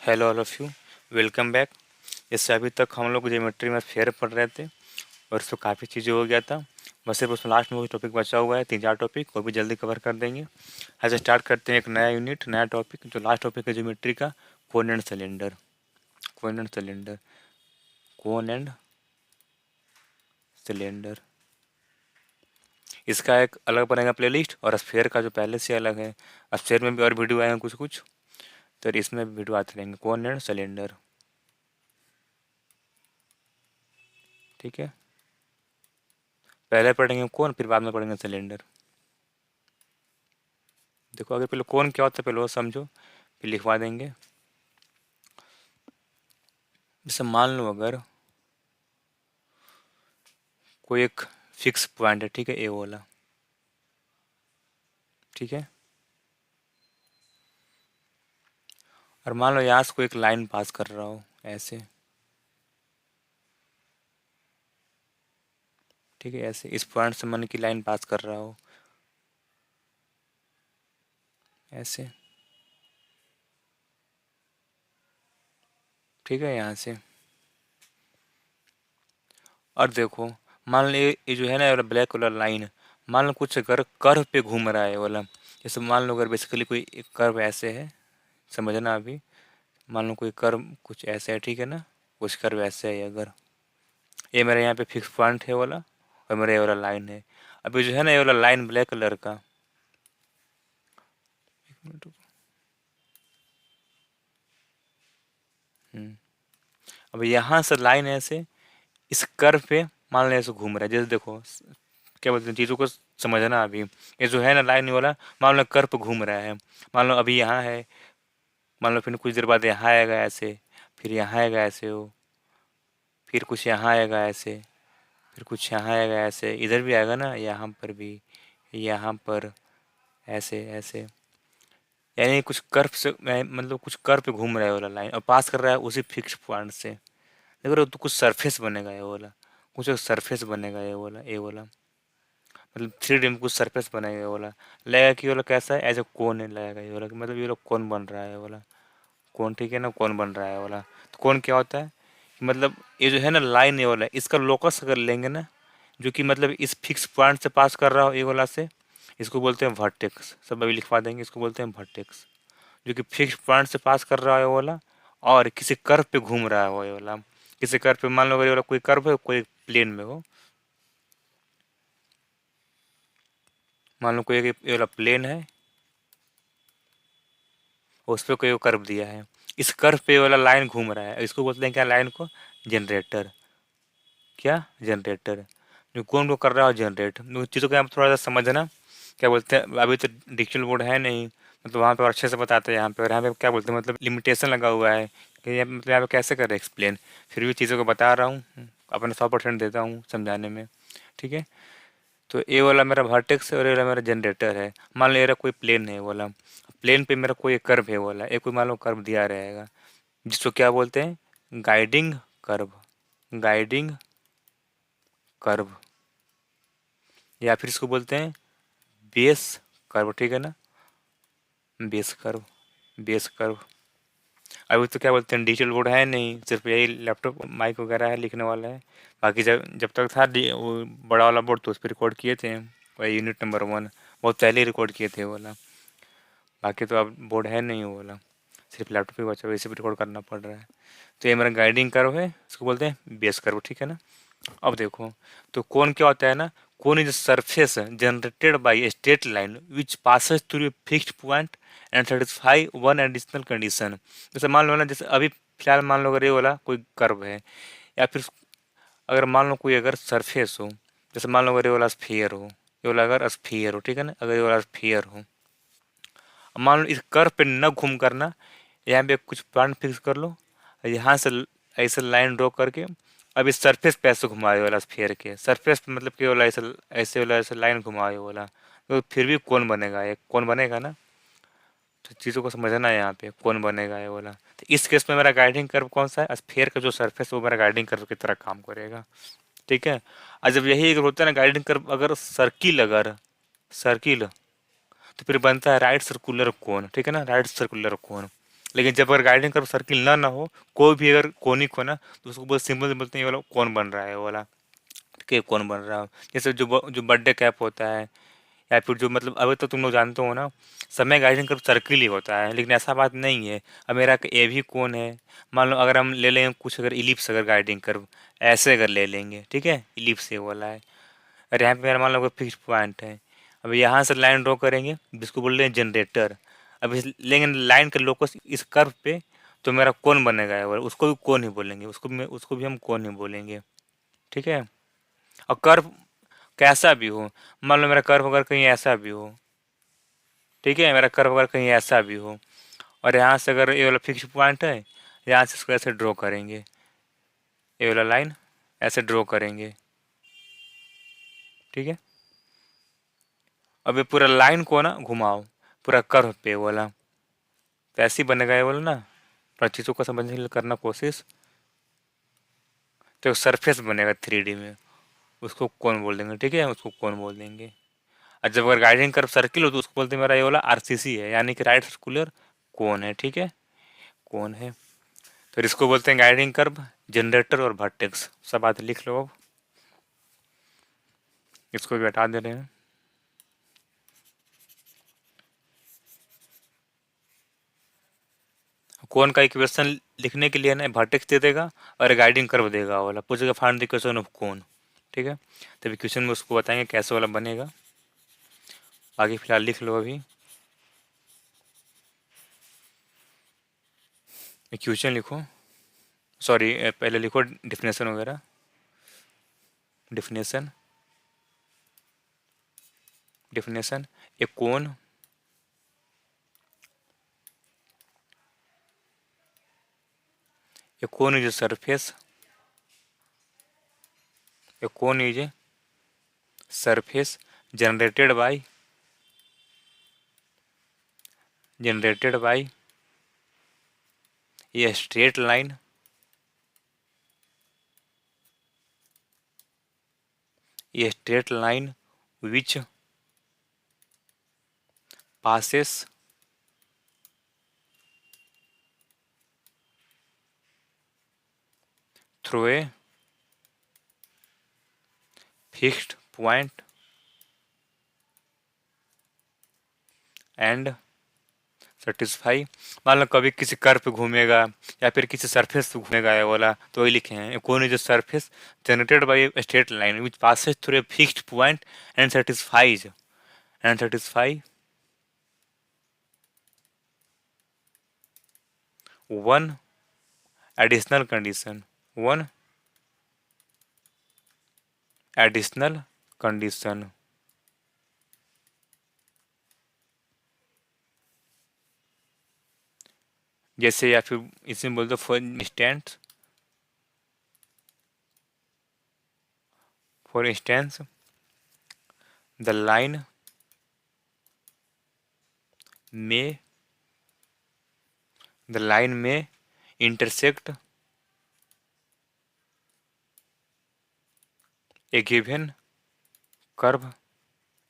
Hello all of you, welcome back. इससे अभी तक हम लोग ज्योमेट्री में फेयर पढ़ रहे थे और इसमें काफ़ी चीज़ें हो गया था। बस सिर्फ उसमें लास्ट में कोई टॉपिक बचा हुआ है, 3-4 टॉपिक, वो भी जल्दी कवर कर देंगे। आज स्टार्ट करते हैं एक नया यूनिट, नया टॉपिक। जो लास्ट टॉपिक है ज्योमेट्री का, cone and cylinder. Cone and cylinder, cone and cylinder. इसका एक अलग बनेगा प्लेलिस्ट, और स्फेयर का जो पहले से अलग है। स्फेयर में भी और वीडियो आएंगे कुछ कुछ, तो इसमें भी वीडियो आते रहेंगे। कोन एंड सिलेंडर, ठीक है। पहले पढ़ेंगे कोन, फिर बाद में पढ़ेंगे सिलेंडर। देखो, अगर पहले कोन क्या होता है पहले वो समझो, फिर लिखवा देंगे। जैसे मान लो अगर कोई एक फिक्स पॉइंट है, ठीक है, ए वाला, ठीक है। और मान लो यहाँ से कोई एक लाइन पास कर रहा हो ऐसे, ठीक है, ऐसे इस पॉइंट से मन की लाइन पास कर रहा हो ऐसे, ठीक है, यहाँ से। और देखो, मान लो ये जो है ना, ये वाला ब्लैक वाला लाइन, मान लो कुछ अगर कर्व पे घूम रहा है वाला। जैसे मान लो अगर बेसिकली कोई एक कर्व ऐसे है, समझना अभी। मान लो कोई कर्व कुछ ऐसे है, ठीक है ना, कुछ कर्व ऐसे है। अगर ये मेरे यहाँ पे फिक्स पॉइंट है वाला, और मेरा ये वाला लाइन है। अभी जो है ना ये वाला लाइन ब्लैक कलर का, एक मिनट रुको। अब यहाँ से लाइन ऐसे इस कर्व पे मान लो ऐसे घूम रहा है। जैसे देखो, क्या बोलते हैं, चीज़ों को समझना अभी। ये जो है ना लाइन वाला, मान लो कर्व पे घूम रहा है। मान लो अभी यहाँ है, मान लो फिर कुछ देर बाद यहाँ आएगा ऐसे, फिर यहाँ आएगा ऐसे हो, फिर कुछ यहाँ आएगा ऐसे, फिर कुछ यहाँ आएगा ऐसे, इधर भी आएगा ना, यहाँ पर भी, यहाँ पर ऐसे ऐसे। यानी कुछ कर्व से मतलब कुछ कर्व पे घूम रहा है वाला लाइन, और पास कर रहा है उसी फिक्स पॉइंट से। देखो तो कुछ सरफेस बनेगा ये वाला, कुछ सरफेस बनेगा ये वाला। मतलब 3D में कुछ सरफेस बनेगा ये वाला। लगेगा कि ये वाला कैसा है, एज ए कोन है लगेगा ये वाला, कि मतलब ये वाला कौन बन रहा है ये वाला, कौन, ठीक है ना, कौन बन रहा है ये वाला। तो कौन क्या होता है कि मतलब ये जो है ना लाइन ये वाला, इसका लोकस अगर लेंगे ना, जो कि मतलब इस फिक्स पॉइंट से पास कर रहा हो ये वाला से, इसको बोलते हैं वर्टेक्स। सब अभी लिखवा देंगे, इसको बोलते हैं वर्टेक्स। जो कि फिक्स पॉइंट से पास कर रहा है वो वाला, और किसी कर्व पे घूम रहा है वो ये वाला। किसी कर्व पे, मान लो अगर ये वाला कोई कर्व है, कोई प्लेन में हो, मान लो कोई एक ये वाला प्लेन है, उस पर कोई कर्व दिया है, इस कर्व पे ये वाला लाइन घूम रहा है, इसको बोलते हैं क्या, लाइन को जनरेटर। क्या, जनरेटर। जो कौन को कर रहा है जनरेट, चीज़ों को आप थोड़ा सा समझना। क्या बोलते हैं, अभी तो डिजिटल बोर्ड है नहीं, मतलब वहाँ पे और अच्छे से बताते हैं यहाँ पे। और यहाँ पे क्या बोलते हैं, मतलब लिमिटेशन लगा हुआ है कि ये मतलब यहाँ पे कैसे करें एक्सप्लेन। फिर भी चीज़ों को बता रहा हूँ, अपने 100% देता हूँ समझाने में, ठीक है। तो ये वाला मेरा वर्टेक्स है और ये वाला मेरा जनरेटर है। मान लो ये कोई प्लेन है वाला, प्लेन पे मेरा कोई कर्व है वाला, एक कोई मान लो कर्व दिया रहेगा, जिसको क्या बोलते हैं, गाइडिंग कर्व। गाइडिंग कर्व, या फिर इसको बोलते हैं बेस कर्व, ठीक है ना, बेस कर्व, बेस कर्व। अभी तो क्या बोलते हैं, डिजिटल बोर्ड है नहीं, सिर्फ यही लैपटॉप माइक वगैरह है, लिखने वाला है। बाकी जब जब तक था वो बड़ा वाला बोर्ड, तो उस पर रिकॉर्ड किए थे, वही यूनिट नंबर 1, बहुत पहले ही रिकॉर्ड किए थे वो वाला। बाकी तो अब बोर्ड है नहीं वो वाला, सिर्फ लैपटॉप ही बचा, वैसे भी रिकॉर्ड करना पड़ रहा है। तो ये मेरा गाइडिंग कर्व है, इसको बोलते हैं बेस कर्व, ठीक है ना। अब देखो, तो कोन क्या होता है ना, cone is surface generated by straight line which passes through fixed point and satisfy one additional condition. जैसे मान लो ना, जैसे अभी फिलहाल मान लो अगर ये वाला कोई कर्व है, या फिर अगर मान लो कोई अगर सरफेस हो, जैसे मान लो अगर ये वाला स्फीयर हो, ये वाला अगर स्फीयर हो, ठीक है ना, अगर ये वाला स्फीयर हो, अब मान लो इस कर्व पे न घूम करना, यहाँ पे कुछ पॉइंट फिक्स कर लो, और यहाँ से ऐसे लाइन ड्रॉ करके अब इस सरफेस पे ऐसे घुमाए वाला, स्फीयर के सरफेस पे, मतलब कि वाला ऐसे ऐसे वाला ऐसे लाइन घुमाए वाला, तो फिर भी कौन बनेगा, ये कौन बनेगा ना। तो चीज़ों को समझना है, यहाँ पे कौन बनेगा ये वाला। तो इस केस में मेरा गाइडिंग कर्व कौन सा है, स्फीयर का जो सरफेस, वो मेरा गाइडिंग कर्व की तरह काम करेगा, ठीक है। और जब यही अगर होता है ना गाइडिंग कर्व, अगर सर्किल, अगर सर्किल, तो फिर बनता है राइट सर्कुलर कोन, ठीक है ना, राइट सर्कुलर कोन। लेकिन जब अगर गाइडिंग कर्व सर्किल ना हो, कोई भी अगर कोनिक हो ना, तो उसको बहुत सिंपल बोलते हैं ये वाला कौन बन रहा है, वो वाला कि कौन बन रहा है। जैसे जो बर्थडे कैप होता है, या फिर जो मतलब अभी तो तुम लोग जानते हो ना, समय गाइडिंग कर्व सर्किल ही होता है, लेकिन ऐसा बात नहीं है। अब मेरा ए भी कौन है, मान लो अगर हम ले लें कुछ, अगर इलिप्स अगर गाइडिंग कर्व ऐसे अगर ले लेंगे, ठीक है, इलिप्स ये वाला है, और यहाँ पे मेरा मान लो कोई फिक्स पॉइंट है। अब यहाँ से लाइन ड्रॉ करेंगे जिसको बोल रहे हैं जनरेटर। अब इस लेंगे लाइन का लोकस इस कर्व पे, तो मेरा कौन बनेगा ये वाला, उसको भी कौन ही बोलेंगे, उसको भी हम कौन ही बोलेंगे, ठीक है। और कर्व कैसा भी हो, मान लो मेरा कर्व अगर कहीं ऐसा भी हो, ठीक है, मेरा कर्व अगर कहीं ऐसा भी हो, और यहाँ से अगर ये वाला फिक्स पॉइंट है, यहाँ से इसको ऐसे ड्रॉ करेंगे, ये वाला लाइन ऐसे ड्रॉ करेंगे, ठीक है। अब ये पूरा लाइन को ना घुमाओ पूरा कर्व पे वाला, तो ऐसे ही बनेगा ये वाला ना। पर चीज़ों को समझने के लिए करना कोशिश, तो सरफेस बनेगा 3D में, उसको कौन बोल देंगे, ठीक है, उसको कौन बोल देंगे। और जब अगर गाइडिंग कर्व सर्किल हो, तो उसको बोलते हैं मेरा ये वाला RCC है, यानी कि राइट सर्कुलर कौन है, ठीक है, कौन है। तो इसको बोलते हैं गाइडिंग कर्व, जनरेटर और वर्टेक्स। सब बात लिख लो। अब इसको भी हटा दे रहे हैं। कौन का इक्वेशन लिखने के लिए ना वर्टेक्स दे देगा और गाइडिंग कर्व देगा, वाला पूछेगा फाइंड द इक्वेशन ऑफ कौन, ठीक है। तब इक्वेशन में उसको बताएंगे कैसे वाला बनेगा। बाकी फिलहाल लिख लो अभी इक्वेशन लिखो, सॉरी पहले लिखो डिफिनेशन वगैरह। Definition, definition, A cone, A cone is a surface, A cone is a surface generated by a straight line which passes through a fixed point and satisfy. मान लो कभी किसी कर्व पे घूमेगा या फिर किसी सरफेस पे घूमेगा ये वाला, तो वही लिखे हैं कौन is surface generated bye a straight line which passes through a fixed point and satisfy one additional condition, one additional condition. जैसे या फिर इसमें बोल दो फॉर इंस्टेंस द लाइन में intersect a given curve,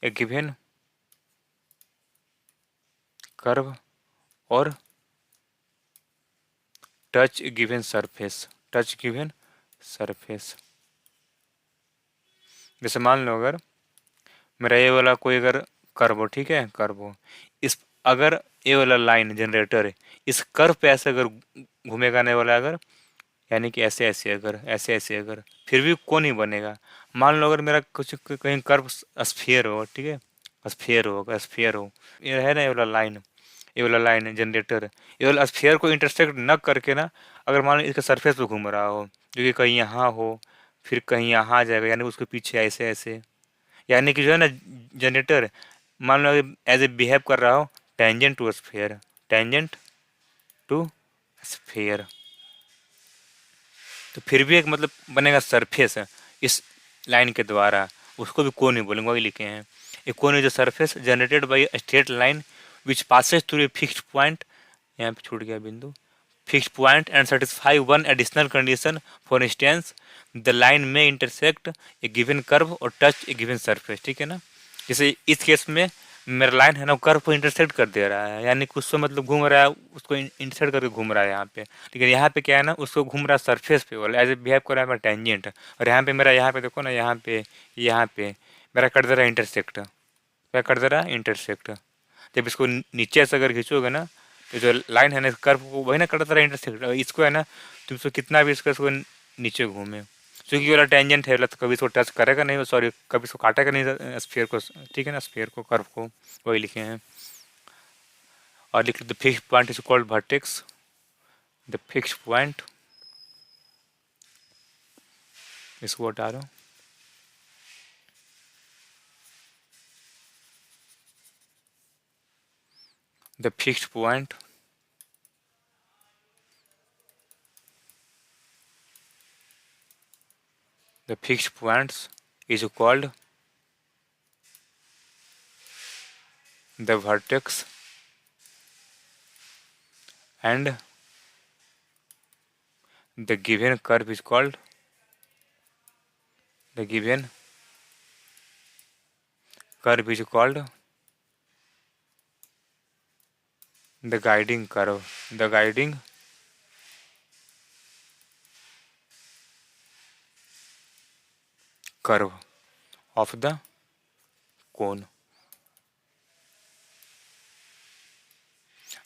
a given curve और touch a given surface, touch given surface। जैसे मान लो अगर मेरा ये वाला कोई अगर कर्व हो, ठीक है, कर्व हो, इस अगर ये वाला लाइन जनरेटर है, इस कर्व पे ऐसे अगर घूमेगा नहीं वाला अगर, यानी कि ऐसे ऐसे अगर, ऐसे ऐसे अगर, फिर भी कौन ही बनेगा। मान लो अगर मेरा कुछ कहीं कर्व स्फीयर हो, ठीक है, स्फीयर हो, ये है ना ये वाला लाइन, ये वाला लाइन है जनरेटर, ये वाला स्फीयर को इंटरसेक्ट न करके ना, अगर मान लो इसके सरफेस पे घूम रहा हो, जो कि कहीं यहाँ हो फिर कहीं यहाँ आ जाएगा, यानी उसके पीछे ऐसे ऐसे, यानी कि जो है ना जनरेटर, मान लो एज ए बिहेव कर रहा हो tangent to sphere, tangent to sphere, तो फिर भी एक मतलब बनेगा सरफेस है इस लाइन के द्वारा, उसको भी कोन ही बोलेंगे, वही लिखे हैं। A cone is a surface generated by a straight line which passes through a fixed point, यहाँ पे छूट गया बिंदु, fixed point and satisfy one additional condition. For instance the line may intersect a given curve or touch a given surface, ठीक है ना। जैसे इस केस में मेरा लाइन है ना, वो कर्व को इंटरसेक्ट कर दे रहा है, यानी कुछ तो मतलब घूम रहा है, उसको इंटरसेक्ट करके घूम रहा है यहाँ पे। लेकिन यहाँ पे क्या है ना, उसको घूम रहा है सरफेस पे, वाला एज ए बिहेव कर रहा है मेरा टेंजेंट। और यहाँ पे मेरा, यहाँ पे देखो ना, यहाँ पे मेरा कर दे रहा है इंटरसेक्ट। क्या कर दे रहा है? इंटरसेक्ट। जब इसको नीचे से अगर खींचोगे ना, तो जो लाइन है ना कर्व को, वही ना कर दे रहा है इंटरसेक्ट। इसको है ना, तुम इसको कितना भी इसको नीचे घूमे, क्योंकि ये वाला टेंजेंट है, तो कभी इसको टच करेगा नहीं, सॉरी कभी इसको काटेगा नहीं स्फीयर को, ठीक है ना, स्फीयर को, कर्व को, वही लिखे हैं। और लिख the fix point is called vertex. The fix point, इसको हटा रहा हूँ। The fix point the fixed points is called the vertex, and the given curve is called the given curve is called the guiding curve, the guiding curve of the cone.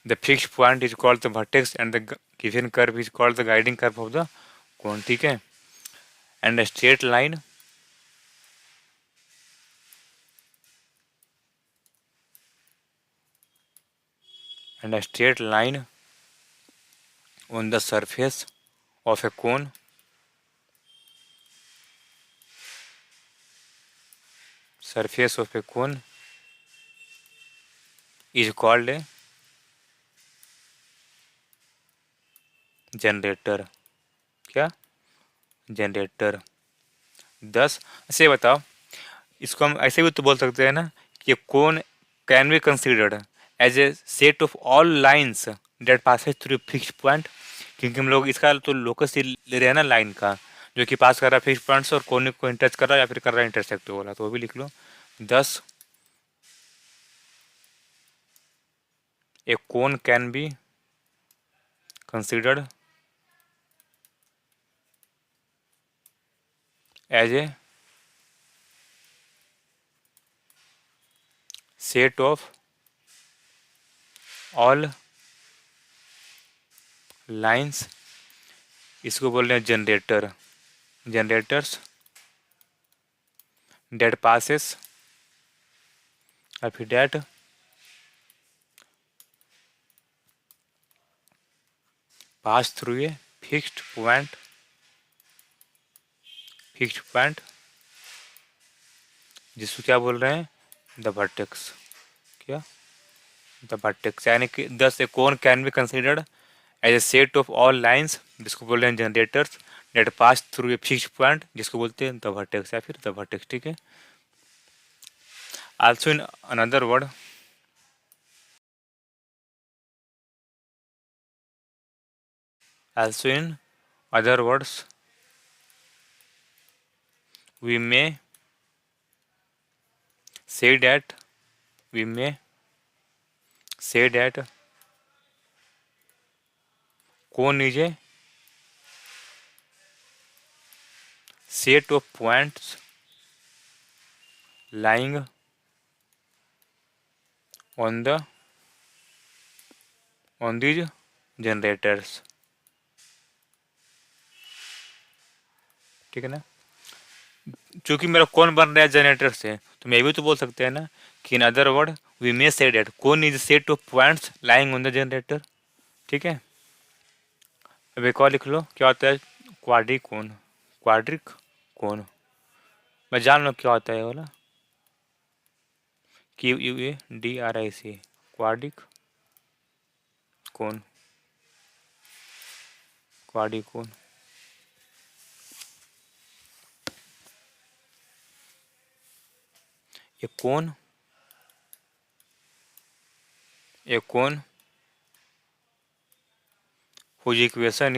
The fixed point is called the vertex and the given curve is called the guiding curve of the cone, ठीक है। and a straight line and a straight line on the surface of a cone is called a generator. क्या? Generator. 10 ऐसे बताओ, इसको हम ऐसे भी तो बोल सकते हैं ना कि cone can be considered as a set of all lines that passes through fix point, क्योंकि हम लोग इसका तो लोकस ही ले रहे हैं ना लाइन का, जो कि पास कर रहा है फिक्स पॉइंट्स और कोने को टच कर रहा है या फिर कर रहा है इंटरसेक्ट वाला, तो वो भी लिख लो। 10 a cone can be considered as a set of all lines, इसको बोल रहे हैं जनरेटर, जनरेटर्स डेट पासेस और फिर that pass through a fixed point, fixed point जिसको क्या बोल रहे हैं? The vertex. क्या? द वर्टेक्स, यानी कि 10 a cone can be considered as a set of all lines, जिसको बोल रहे हैं generators, that pass through a fixed point, जिसको बोलते हैं द वर्टेक्स या फिर द वर्टेक्स, ठीक है। Also in another word, also in other words, we may say that we may say that cone is a set of points lying on these generators, ठीक है ना। चूंकि मेरा कौन बन रहा है जनरेटर से, तो मैं ये भी तो बोल सकते हैं ना कि in other word we may say that cone is set of points lying on the generator, ठीक है। अब एक और लिख लो, क्या होता है? क्वाड्रिक कोन, क्वाड्रिक कोन, मैं जान लो क्या होता है ये वाला, QUADRIC, quadric cone, quadric cone. ये कोन, ये cone whose equation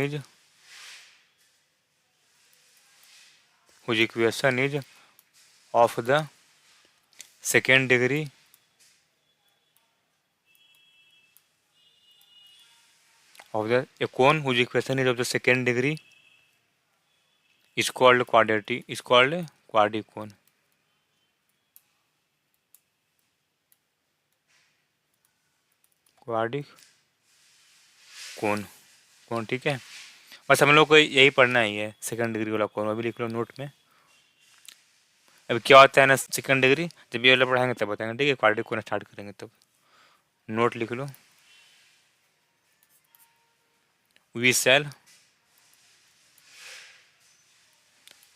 is of the second degree of the a cone whose equation is of the second degree is called quadratic is called quadric cone. Quadric cone cone ठीक है। बस हम लोग को यही पढ़ना ही है, सेकंड डिग्री वाला कोन, अभी लिख लो नोट में। अभी क्या होता है ना सेकंड डिग्री, जब ये वाला पढ़ाएंगे तब बताएंगे, ठीक है, क्वाड्रिक कोन स्टार्ट करेंगे तब। नोट लिख लो। We shall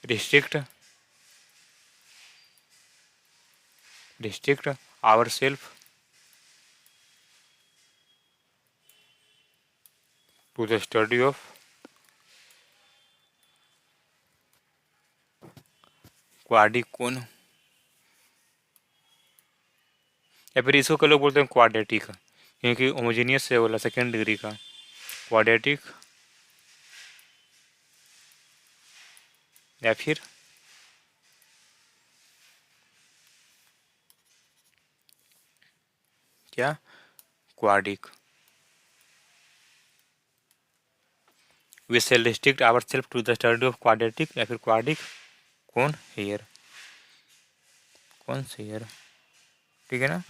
restrict ourselves to the study of quadric cone, या फिर इसको लोग बोलते हैं क्वाड्रेटिक, क्योंकि होमोजेनियस है वाला सेकेंड डिग्री का। क्वाड्रेटिक या फिर क्या quadric. We shall restrict ourself to the study of quadratic या फिर क्वाड्रिक कोन हियर, कौन से हियर, ठीक है ना।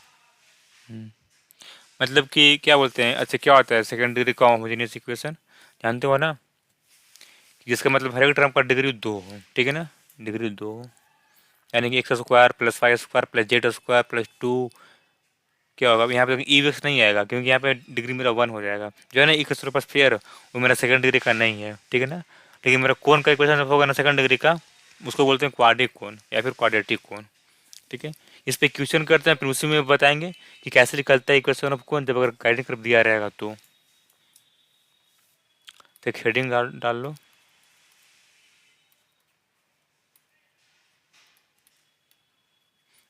मतलब कि क्या बोलते हैं, अच्छा क्या होता है सेकंड डिग्री का होमोजेनियस इक्वेशन, जानते हो ना, जिसका मतलब हर एक टर्म का डिग्री 2 हो, ठीक है ना, डिग्री 2 हो, यानी कि x square plus y square plus z square plus 2, क्या होगा यहाँ पे ई एक्स नहीं आएगा क्योंकि यहाँ पे डिग्री मेरा 1 हो जाएगा, जो है ना इक्वेशन पास फेयर वो मेरा सेकंड डिग्री का नहीं है, ठीक है ना। लेकिन मेरा कोन का इक्वेशन होगा ना सेकंड डिग्री का, उसको बोलते हैं क्वाड्रिक कोन या फिर क्वाड्रेटिक कोन, ठीक है। इस पे क्वेश्चन करते हैं, फिर उसी में बताएंगे कि कैसे निकलता है इक्वेशन ऑफ कोन, जब अगर गाइडिंग कर दिया रहेगा तो एक हेडिंग डाल लो।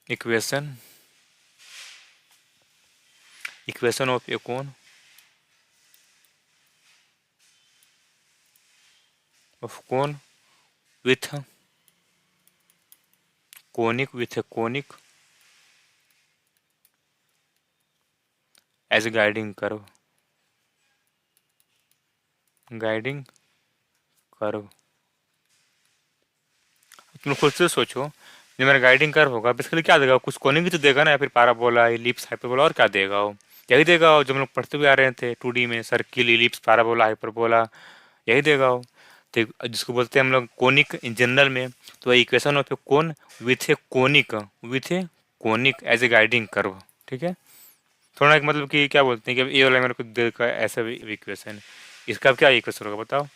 Equation equation of a cone with conic as guiding curve. तुम खुद से सोचो, जो मेरा गाइडिंग कर्व होगा बेसिकली क्या देगा, कुछ कोनिक भी तो देगा ना, या फिर पैराबोला इलिप्स हाइपरबोला, और क्या देगा वो, यही देगा वो, जब हम लोग पढ़ते हुए आ रहे थे 2D में, सर्किल इलिप्स पैराबोला हाइपरबोला, यही देगा वो। तो जिसको बोलते हैं हम लोग कोनिक इन जनरल में, तो equation of a cone with a conic as a guiding curve, ठीक है। थोड़ा एक मतलब कि क्या बोलते हैं कि ये वाला मेरे को देखा ऐसा भी इक्वेशन, इसका क्या इक्वेशन होगा बताओ,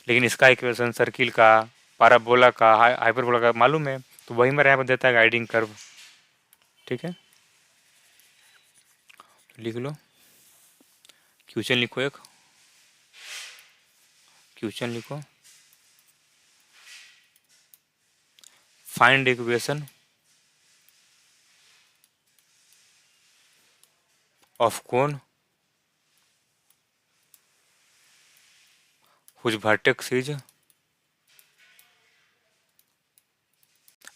लेकिन इसका इक्वेशन सर्किल का, पैराबोला का, हाइपरबोला का मालूम है, तो वही मेरे यहाँ पर देता है गाइडिंग कर्व, ठीक है। तो लिख लो, क्वेश्चन लिखो, एक क्वेश्चन लिखो, find equation of cone whose vertex is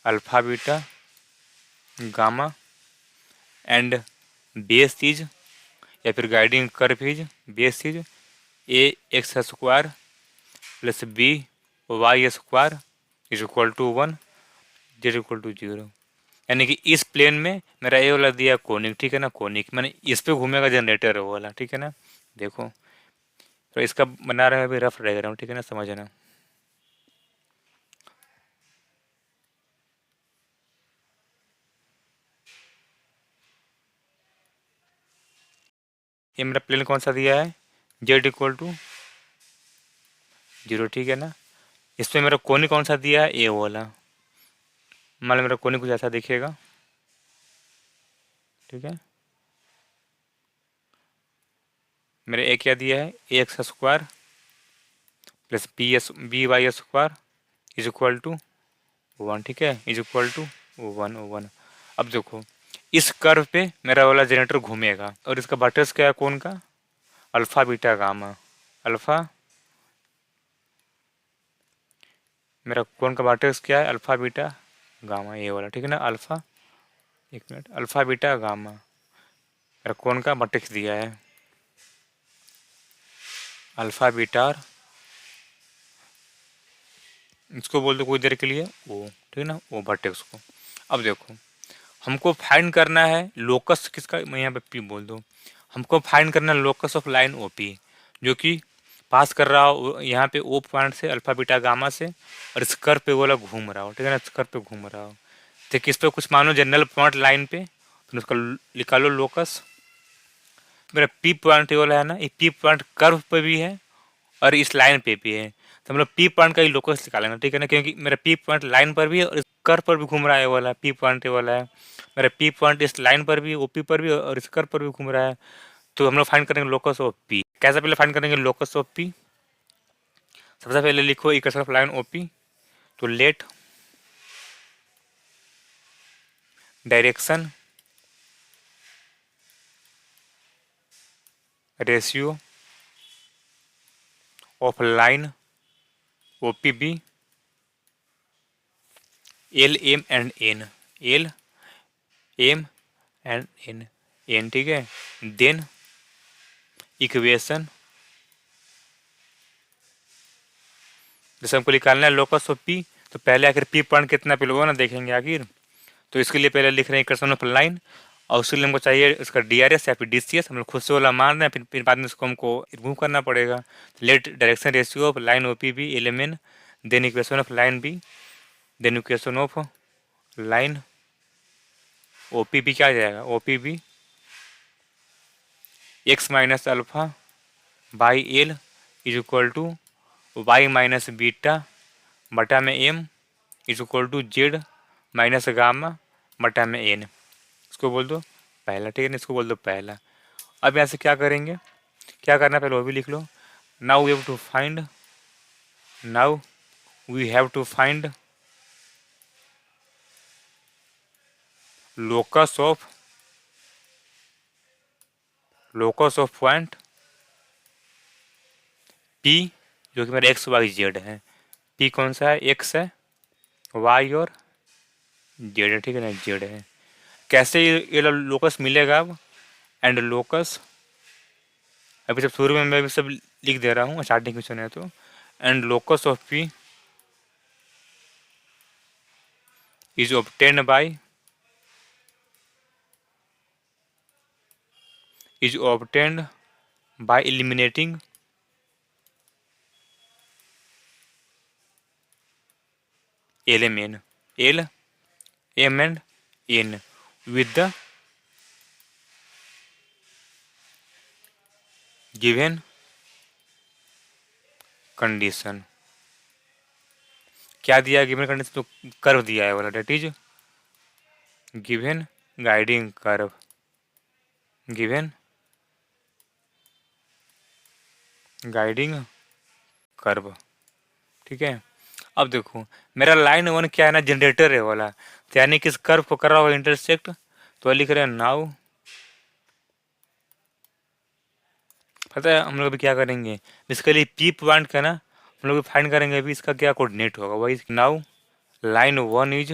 alpha beta gamma and base is, या फिर guiding curve is base is a x square plus B Y square is equal to 1, z equal to 0, यानी कि इस plane में मेरा ए वाला दिया conic, ठीक है ना, कोनिक मैंने इस पे घूमेगा जनरेटर वो वाला, ठीक है ना। देखो तो इसका बना रहा है अभी रफ डायग्राम, ठीक है ना, समझना। ये मेरा प्लेन कौन सा दिया है, जेड इक्वल टू 0, ठीक है ना। इस पे मेरा कोनी कौन सा दिया है, ए वाला, मान लो मेरा कोनी कुछ ऐसा दिखेगा, ठीक है। मेरे ए क्या दिया है, A x square plus B Y square is equal to 1, ठीक है, इज इक्वल टू 1। अब देखो इस कर्व पे मेरा वाला जनरेटर घूमेगा, और इसका वर्टेक्स क्या है कौन का, अल्फा बीटा गामा, अल्फा, मेरा कौन का वर्टेक्स क्या है, अल्फा बीटा गामा, ये वाला, ठीक है ना, अल्फा, एक मिनट, अल्फा बीटा गामा मेरा कौन का वर्टेक्स दिया है। अल्फा बीटा, इसको बोल दो कुछ देर के लिए ओ, ठीक है ना, ओ वर्टेक्स को। अब देखो हमको फाइंड करना है लोकस किसका, मैं यहाँ पे पी बोल दूँ, हमको फाइंड करना है locus of line O P, जो कि पास कर रहा हो यहाँ पे ओ पॉइंट से अल्फा बीटा गामा से, और इस कर्व पे वाला घूम रहा हो, ठीक है ना, इस कर्व पे घूम रहा हो। ठीक, इस पे कुछ मानो जनरल पॉइंट लाइन पे, फिर उसका निकालो लोकस। मेरा पी पॉइंट ये वाला है ना, ये पी पॉइंट कर्व पे भी है और इस लाइन पे भी है, तो मतलब पी पॉइंट का ही लोकस निकालेंगे, ठीक है ना, क्योंकि मेरा पी पॉइंट लाइन पर भी है और इस कर्व पर भी घूम रहा है, ये वाला पी पॉइंट ये वाला है। मेरा पी पॉइंट इस लाइन पर भी, ओपी पर भी और इस कर्व पर भी घूम रहा है। तो हम लोग फाइंड करेंगे लोकस ऑफ पी। कैसे पहले फाइंड करेंगे लोकस ऑफ पी? सबसे पहले लिखो इक्वेशन ऑफ लाइन ओपी। तो let direction ratio of line OP be l m and n, l m and n, n, ठीक है। देन इक्वेशन, जैसे हमको निकालना है लोकस ऑफ पी, तो पहले आखिर पी पॉइंट कितना पे लोगों ना देखेंगे आखिर, तो इसके लिए पहले लिख रहे हैं इक्वेशन ऑफ लाइन, और उसके लिए हमको चाहिए इसका डी आर एस या फिर डी सी एस, हम लोग खुद से वाला मान रहे हैं, फिर बाद में इसको हमको रिमूव करना पड़ेगा। Let direction ratio of line O P be l m n, then equation of line be, then equation of line O P be क्या आ जाएगा, O P be x minus alpha by l is equal to y minus beta बटा में m is equal to z minus gamma बटा में N. इसको बोल दो पहला, ठीक है ना, इसको बोल दो पहला। अब यहाँ से क्या करेंगे, क्या करना है पहले वो भी लिख लो। Now we have to find, now we have to find locus of point P, जो कि मेरा एक्स वाई जेड है। पी कौन सा है, एक्स है, वाई और जेड है, ठीक है ना, जेड है। कैसे ये लोकस मिलेगा अब, एंड लोकस, अभी सब शुरू में मैं भी सब लिख दे रहा हूँ स्टार्टिंग में सुने तो, and locus of P is obtained by, is obtained by eliminating l m n, l m and n with the given condition. क्या दिया है गिवन कंडीशन, तो कर्व दिया है वाला, that is given guiding curve, given guiding curve, ठीक है। अब देखो मेरा लाइन वन क्या है ना, जनरेटर है वाला, तो यानी कि इस कर्व को कर रहा होगा इंटरसेक्ट, तो लिख रहे हैं नाउ, पता है हम लोग अभी क्या करेंगे, इसके लिए पी पॉइंट का ना हम लोग फाइंड करेंगे अभी इसका क्या कोऑर्डिनेट होगा, वही now line one is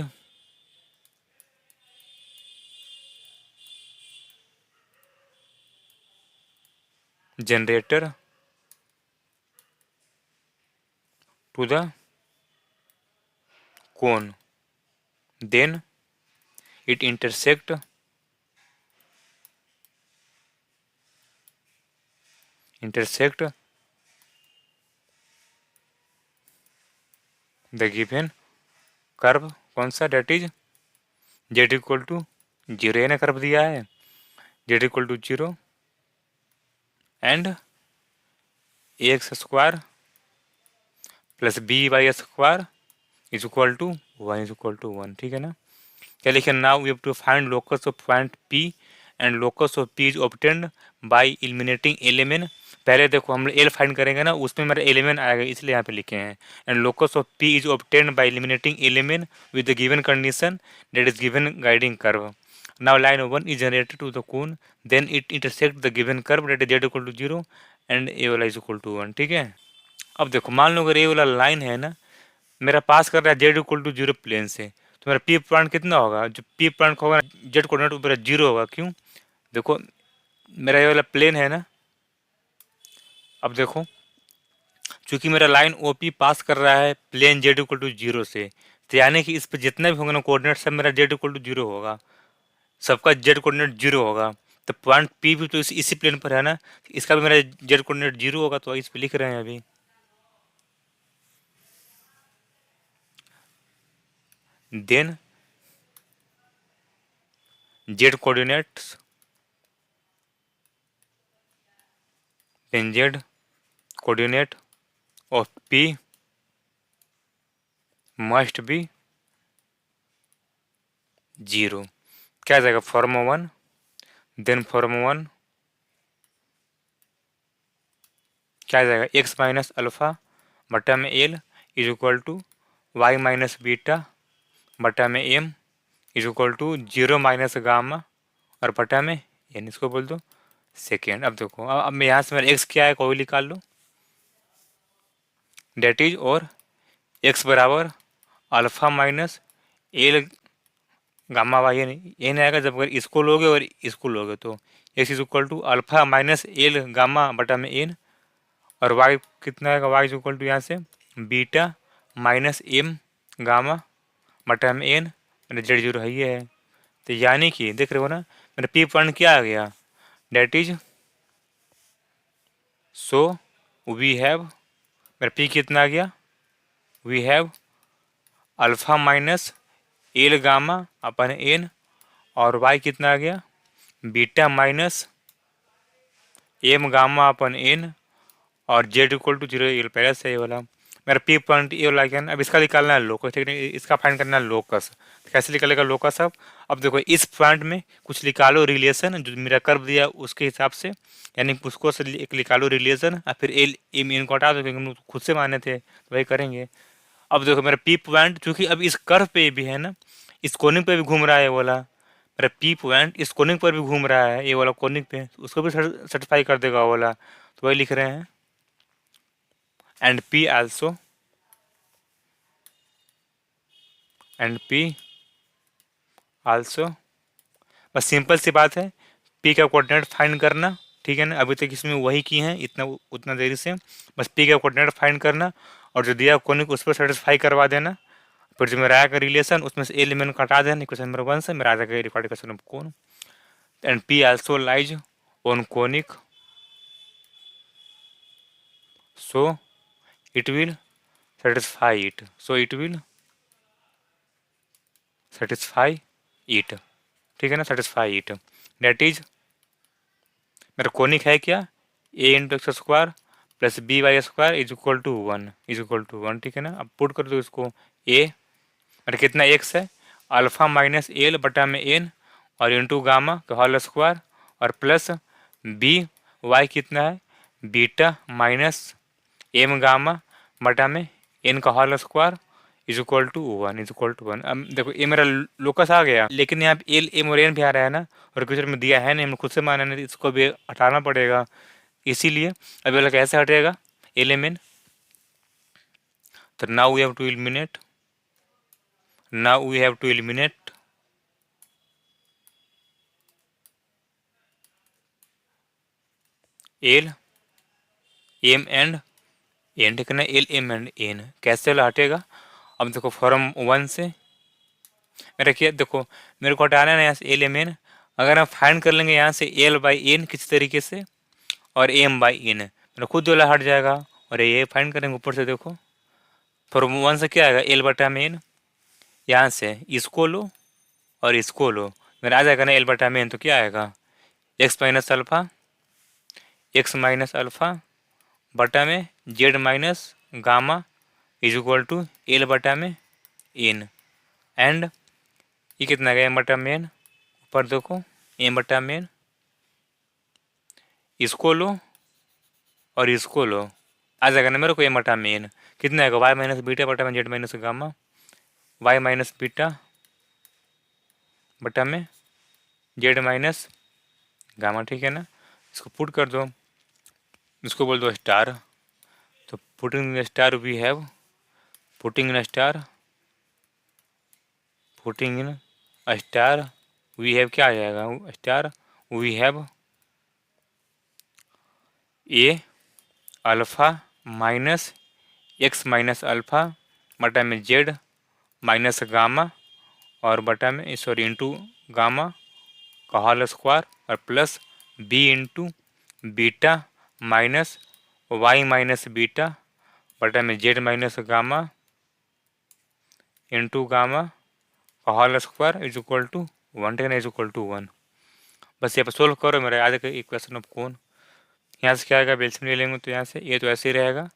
generator to the cone, then it intersect the given curve, कौन सा, that is Z equal to zero, ने कर्व दिया है z equal to zero and a x square plus B Y square is equal to one, is equal to one, ठीक है ना। क्या लिखे, now we have to find locus of point P and locus of P is obtained by eliminating element. पहले देखो हम L find करेंगे ना, उसमें मेरा एलिमेंट आएगा, इसलिए यहाँ पे लिखे हैं, and locus of P is obtained by eliminating element with the given condition that is given guiding curve. Now line one is generated to the cone, then it intersect the given curve that is Z equal to zero and A वाला is equal to one, ठीक है। अब देखो मान लो अगर ए वाला line है ना, मेरा पास कर रहा है z equal to zero plane से, तो मेरा पी पॉइंट कितना होगा, जो पी पॉइंट होगा जेड कोऑर्डिनेट मेरा जीरो होगा, क्यों, देखो मेरा ये वाला प्लेन है ना, अब देखो चूंकि मेरा लाइन ओपी पास कर रहा है plane z equal to zero से, तो यानी कि इस पर जितना भी होगा ना कोऑर्डिनेट सब मेरा जेड इक्वल टू जीरो होगा, सबका जेड कोऑर्डिनेट जीरो होगा। तो पॉइंट पी भी तो इसी प्लेन पर है ना, इसका भी मेरा जेड कोऑर्डिनेट जीरो होगा, तो इस पे लिख रहे हैं अभी। Then z coordinates, then z coordinate of P must be zero. क्या आ जाएगा form one, then form one क्या आ जाएगा एक्स माइनस अल्फा बटा में l is equal to y minus beta बटा में m is equal to zero minus gamma और बटा में एन, इसको बोल दो सेकेंड। अब देखो अब मैं यहाँ से मेरा एक्स क्या है कोई निकाल लो, डेट इज और एक्स बराबर alpha minus l gamma by n आएगा। जब अगर इसको लोगे और इसको लोगे तो x is equal to alpha minus l gamma बटा में एन, और वाई कितना आएगा, वाई इज इक्वल टू यहाँ से बीटा माइनस एम गामा बटा में एन, मेरा जेड जीरो है ये है। तो यानी कि देख रहे हो ना मेरा पी पॉइंट क्या आ गया, that is so we have, मेरा पी कितना आ गया, we have alpha minus l gamma upon n, और वाई कितना आ गया beta minus m gamma upon n, और z equal to zero l पहले से ये वाला मेरा पी पॉइंट ये वाला क्या है ना। अब इसका निकालना है लोकस, ठीक है, इसका फाइंड करना है लोकस। तो कैसे निकलेगा लोकस? अब देखो इस पॉइंट में कुछ निकालो रिलेशन जो मेरा कर्व दिया उसके हिसाब से, यानी उसको से एक निकालो रिलेशन और फिर एल एम एन को हटा दो, क्योंकि हम खुद से माने थे तो वही करेंगे। अब देखो मेरा पी पॉइंट चूंकि अब इस कर्व पे भी है ना, इस कोनिक पे भी घूम रहा है ये वाला, मेरा पी पॉइंट इस कोनिक पर भी घूम रहा है ये वाला कोनिक पे, उसको भी सर्टिफाई कर देगा वो वाला, तो वही लिख रहे हैं and P also, and P also. बस सिंपल सी बात है, पी का कोऑर्डिनेट फाइंड करना, ठीक है ना। अभी तक इसमें वही की है इतना उतना देरी से, बस पी का कोऑर्डिनेट फाइंड करना और जो दिया कोनिक उस पर सेटिस्फाई करवा देना, फिर जो मेरा आएगा रिलेशन उसमें से एलिमेंट कटा देना इक्वेशन नंबर वन से, मेरा आ जाएगा रिक्वायर्ड इक्वेशन नंबर कौन, and P also lies on conic so it will satisfy it, so it will satisfy it, ठीक है ना, satisfy it, that is मेरा कोनिक है क्या A into X square plus B Y square is equal to one, is equal to one, ठीक है ना। अब पुट कर दो इसको, ए मेरा कितना एक्स है अल्फा माइनस एल बटा में एन और इंटू गामा का होल स्क्वायर और प्लस बी वाई कितना है बीटा माइनस एम गामा बटा में एन का whole square is equal to one, is equal to one. अब देखो ये मेरा लोकस आ गया, लेकिन यहाँ पे एल एम और एन भी आ रहा है ना, और क्वेश्चन में दिया है नहीं, हमने खुद से माना नहीं, इसको भी हटाना पड़ेगा, इसीलिए अब ये कैसे हटेगा एल एम एन, तो now we have to eliminate, now we have to eliminate l m and n, ठीक है ना, एल एम एंड एन कैसे वाला हटेगा। अब देखो फॉर्म वन से मेरा क्या, देखो मेरे को हटाना है ना यहाँ से एल एम एन, अगर हम फाइंड कर लेंगे यहाँ से एल बाई एन किसी तरीके से और एम बाई एन, मेरा खुद वाला हट जाएगा, और ये फाइंड करेंगे ऊपर से, देखो फॉर्म वन से क्या आएगा एल बटा में एन, यहाँ से इसको लो और इसको लो, मेरा आ जाएगा ना एल बटा में एन, तो क्या आएगा एक्स माइनस अल्फा बटा में Z minus gamma is equal to l बटा में एन, एंड ये कितना गया एम बटा में एन, ऊपर देखो एम बटा में एन, इसको लो और इसको लो, आ जाएगा ना मेरे को एम बटा में एन, कितना आएगा वाई माइनस बीटा बटा में Z minus gamma, y minus beta बटा में जेड माइनस गामा, ठीक है ना। इसको पुट कर दो, इसको बोल दो स्टार, तो putting in star we have, putting in star, putting in star we have क्या आ जाएगा star, we have A alpha minus X minus alpha बटा में जेड माइनस गामा और बटा में सॉरी इंटू गामा का होल स्क्वायर और plus B into beta minus Y minus beta बटा में Z minus gamma into gamma का whole square is equal to 1, ten is equal to 1। बस यहाँ पर सोल्व करो मेरा याद है इक्वेशन ऑफ कौन। यहाँ से क्या आएगा, एलसीएम ले लेंगे तो यहाँ से ये तो ऐसे ही रहेगा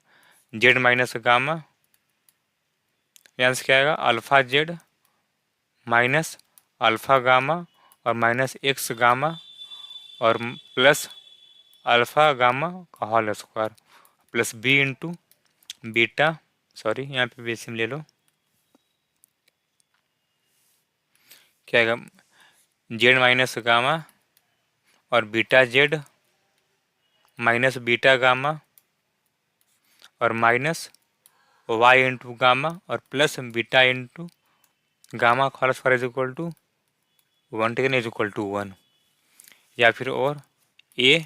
जेड माइनस गामा, यहाँ से क्या आएगा alpha z minus alpha gamma और माइनस एक्स गामा और प्लस अल्फ़ा गामा का whole square plus B into beta, sorry यहाँ पे एलसीएम ले लो, क्या आएगा जेड माइनस गामा और beta z minus beta gamma और माइनस वाई इंटू गामा और प्लस बीटा इंटू गामा का whole square is equal to 1, ten is equal to 1। या फिर और ए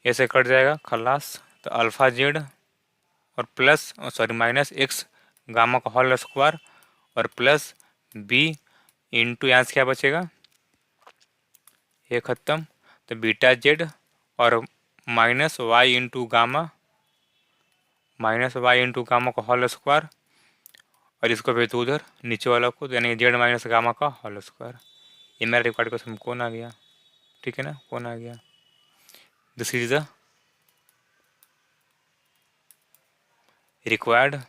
ऐसे कट जाएगा खलास, तो अल्फ़ा जेड और plus sorry minus x gamma का होल स्क्वायर और प्लस बी इंटू यहाँ से क्या बचेगा ये ख़त्म, तो बीटा जेड और माइनस वाई इंटू गामा का होल स्क्वायर और इसको भेज दो उधर नीचे वाला को, यानी जेड माइनस गामा का होल स्क्वायर। ये मेरा रिक्वायर्ड क्वेश्चन कौन आ गया, ठीक है ना, कौन आ गया, this is the required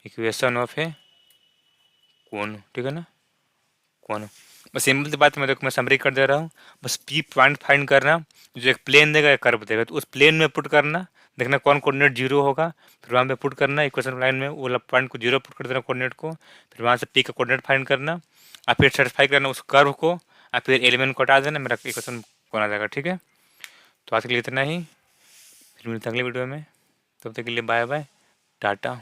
equation of a cone, ठीक है ना, कौन। बस सिंपल सी बात मैं समरी कर दे रहा हूँ, बस पी पॉइंट फाइंड करना, जो एक प्लेन देगा एक कर्व देगा तो उस प्लेन में पुट करना, देखना कौन कोऑर्डिनेट जीरो होगा, फिर वहाँ पे पुट करना इक्वेशन लाइन में वो पॉइंट को जीरो पुट कर देना कोऑर्डिनेट को, फिर वहाँ से पी का कोऑर्डिनेट फाइंड करना और फिर सेटिस्फाई करना उस कर्व को और फिर एलिमेंट को हटा देना, मेरा इक्वेशन कौन आ जाएगा, ठीक है। तो आज के लिए इतना ही, फिर मिलते हैं अगले वीडियो में, तब तक के लिए बाय बाय टाटा।